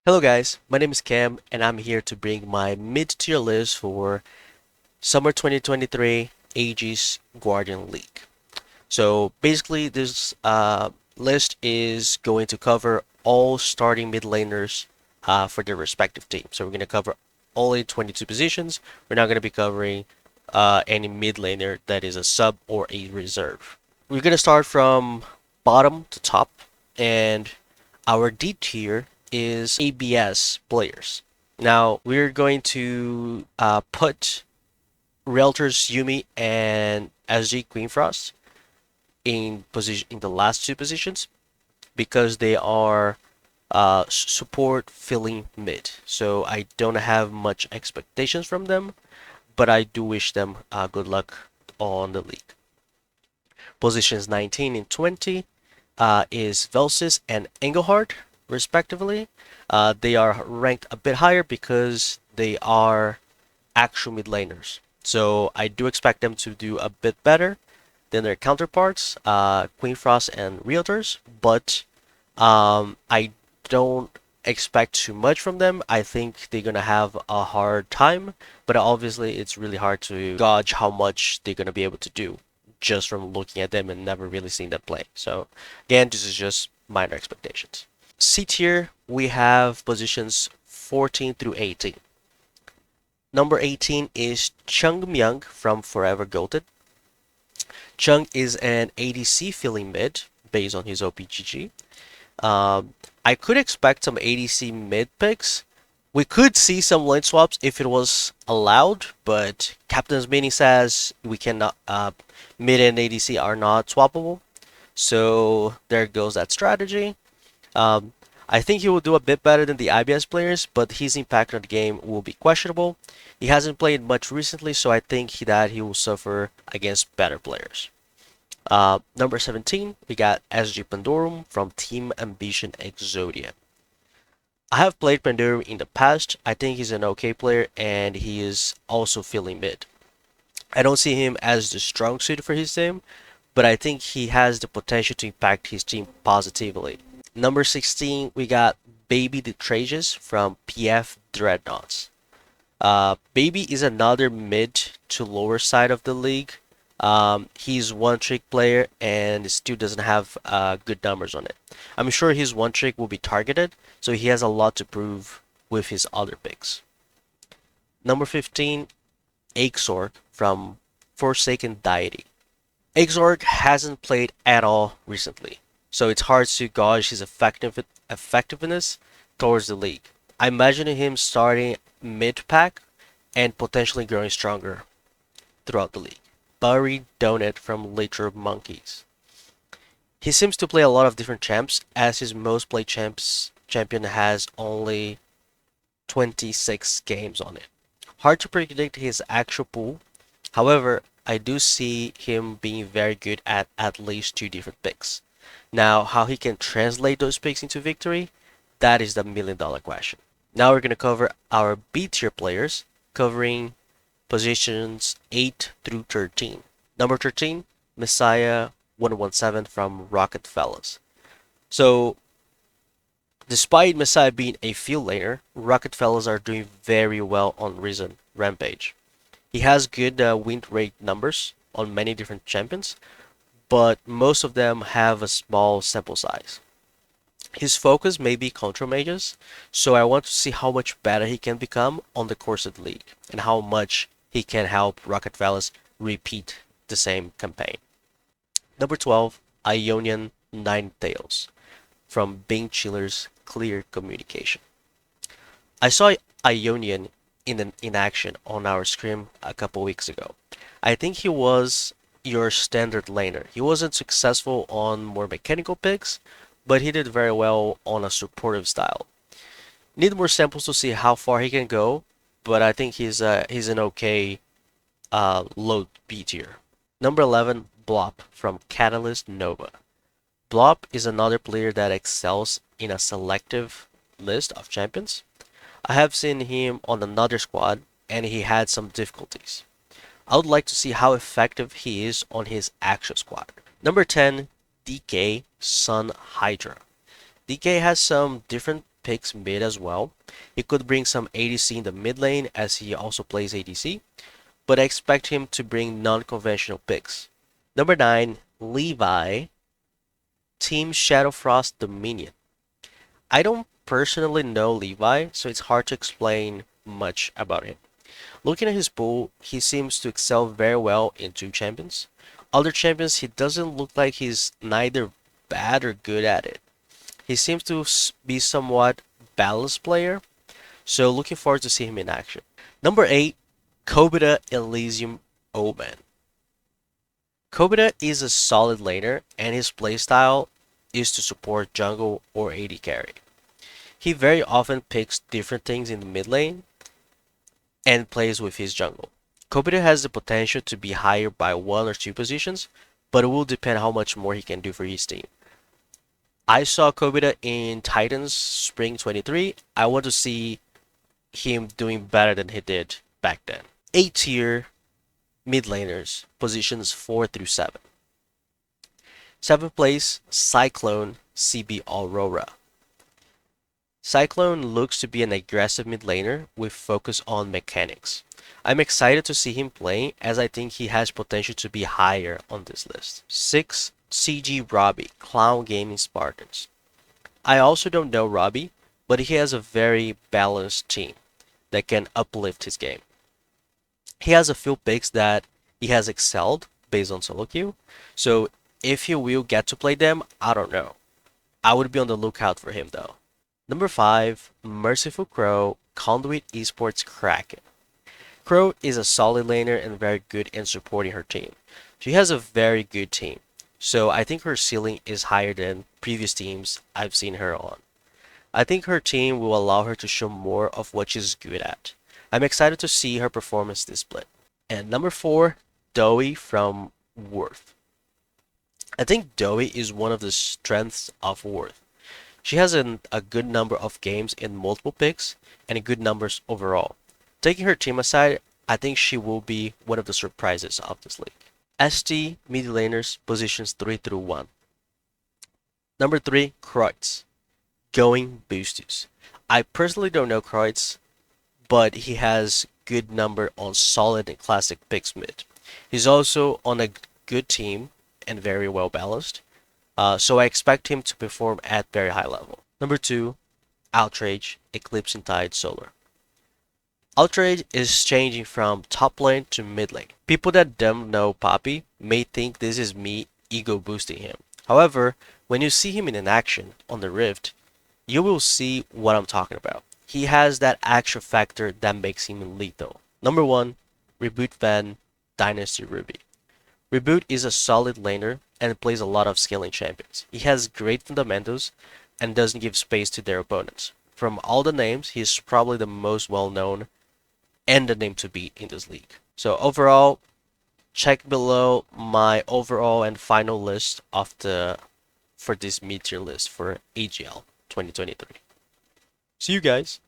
Hello guys, my name is Cam and I'm here to bring my mid-tier list for Summer 2023 Aegis Guardian League. So basically this list is going to cover all starting mid laners for their respective teams. So we're going to cover only 22 positions. We're not going to be covering any mid laner that is a sub or a reserve. We're going to start from bottom to top, and our D tier is ABS players. Now we're going to put Realtors Yumi and SG Queen Frost in position in the last two positions because they are support filling mid. So I don't have much expectations from them, but I do wish them good luck on the league. Positions 19 and 20 is Velsis and Engelhardt, respectively. They are ranked a bit higher because they are actual mid laners. So I do expect them to do a bit better than their counterparts, Queen Frost and Realtors, but I don't expect too much from them. I think they're gonna have a hard time, but obviously it's really hard to gauge how much they're gonna be able to do just from looking at them and never really seeing them play. So again, this is just minor expectations. C tier, we have positions 14 through 18. Number 18 is Chung Myung from Forever Goated. Chung is an ADC filling mid based on his OPGG. I could expect some ADC mid picks. We could see some lane swaps if it was allowed, but Captain's Meeting says we cannot. Mid and ADC are not swappable, so there goes that strategy. I think he will do a bit better than the IBS players, but his impact on the game will be questionable. He hasn't played much recently, so I think that he will suffer against better players. Number 17, we got SG Pandorum from Team Ambition Exodia. I have played Pandorum in the past. I think he's an okay player, and he is also filling mid. I don't see him as the strong suit for his team, but I think he has the potential to impact his team positively. Number 16, we got Baby the Trages from PF Dreadnoughts. Baby is another mid to lower side of the league. He's one trick player and still doesn't have good numbers on it. I'm sure his one trick will be targeted, so he has a lot to prove with his other picks. Number 15, Exorc from Forsaken Deity. Exorc hasn't played at all recently, so it's hard to gauge his effectiveness towards the league. I imagine him starting mid-pack and potentially growing stronger throughout the league. Barry Donut from Later Monkeys. He seems to play a lot of different champs, as his most played champion has only 26 games on it. Hard to predict his actual pool. However, I do see him being very good at least two different picks. Now, how he can translate those picks into victory, that is the million-dollar question. Now we're going to cover our B tier players, covering positions 8 through 13. Number 13, Messiah 117 from Rocket Fellas. So, despite Messiah being a field laner, Rocket Fellas are doing very well on Risen Rampage. He has good win rate numbers on many different champions, but most of them have a small sample size. His focus may be control mages, so I want to see how much better he can become on the course of the league, and how much he can help Rocket Fellas repeat the same campaign. Number 12, Ionian Ninetales from Bing Chiller's Clear Communication. I saw Ionian in action on our scrim a couple weeks ago. I think he was your standard laner. He wasn't successful on more mechanical picks, but he did very well on a supportive style. Need more samples to see how far he can go, but I think he's an okay low B tier. Number 11, Blop from Catalyst Nova. Blop is another player that excels in a selective list of champions. I have seen him on another squad, and he had some difficulties. I would like to see how effective he is on his actual squad. Number 10, DK Sun Hydra. DK has some different picks mid as well. He could bring some ADC in the mid lane as he also plays ADC, but I expect him to bring non-conventional picks. Number 9, Levi, Team Shadowfrost Dominion. I don't personally know Levi, so it's hard to explain much about him. Looking at his pool, he seems to excel very well in two champions. Other champions, he doesn't look like he's neither bad or good at it. He seems to be somewhat balanced player, so looking forward to see him in action. Number 8, Kobita Elysium Omen. Kobita is a solid laner, and his playstyle is to support jungle or AD carry. He very often picks different things in the mid lane and plays with his jungle. Kobita has the potential to be higher by one or two positions, but it will depend how much more he can do for his team. I saw Kobita in Titans Spring 23. I want to see him doing better than he did back then. A tier mid laners, positions 4 through 7. 7th place, Cyclone CB Aurora. Cyclone looks to be an aggressive mid laner with focus on mechanics. I'm excited to see him play as I think he has potential to be higher on this list. 6. CG Robbie, Clown Gaming Spartans. I also don't know Robbie, but he has a very balanced team that can uplift his game. He has a few picks that he has excelled based on solo queue, so if he will get to play them, I don't know. I would be on the lookout for him though. Number 5, Merciful Crow, Conduit Esports Kraken. Crow is a solid laner and very good in supporting her team. She has a very good team, so I think her ceiling is higher than previous teams I've seen her on. I think her team will allow her to show more of what she's good at. I'm excited to see her performance this split. And number 4, Dowie from Worth. I think Dowie is one of the strengths of Worth. She has a good number of games in multiple picks and good numbers overall. Taking her team aside, I think she will be one of the surprises of this league. ST mid laners positions 3 through 1. Number 3, Kreutz, Going Boostus. I personally don't know Kreutz, but he has good number on solid and classic picks mid. He's also on a good team and very well balanced. So I expect him to perform at very high level. Number 2, Outrage, Eclipsing Tide Solar. Outrage is changing from top lane to mid lane. People that don't know Poppy may think this is me ego boosting him. However, when you see him in action on the Rift, you will see what I'm talking about. He has that action factor that makes him lethal. Number 1, Reboot Van, Dynasty Ruby. Reboot is a solid laner and plays a lot of scaling champions. He has great fundamentals and doesn't give space to their opponents. From all the names, he is probably the most well known and the name to beat in this league. So overall, check below my overall and final list of for this mid-tier list for AGL 2023. See you guys.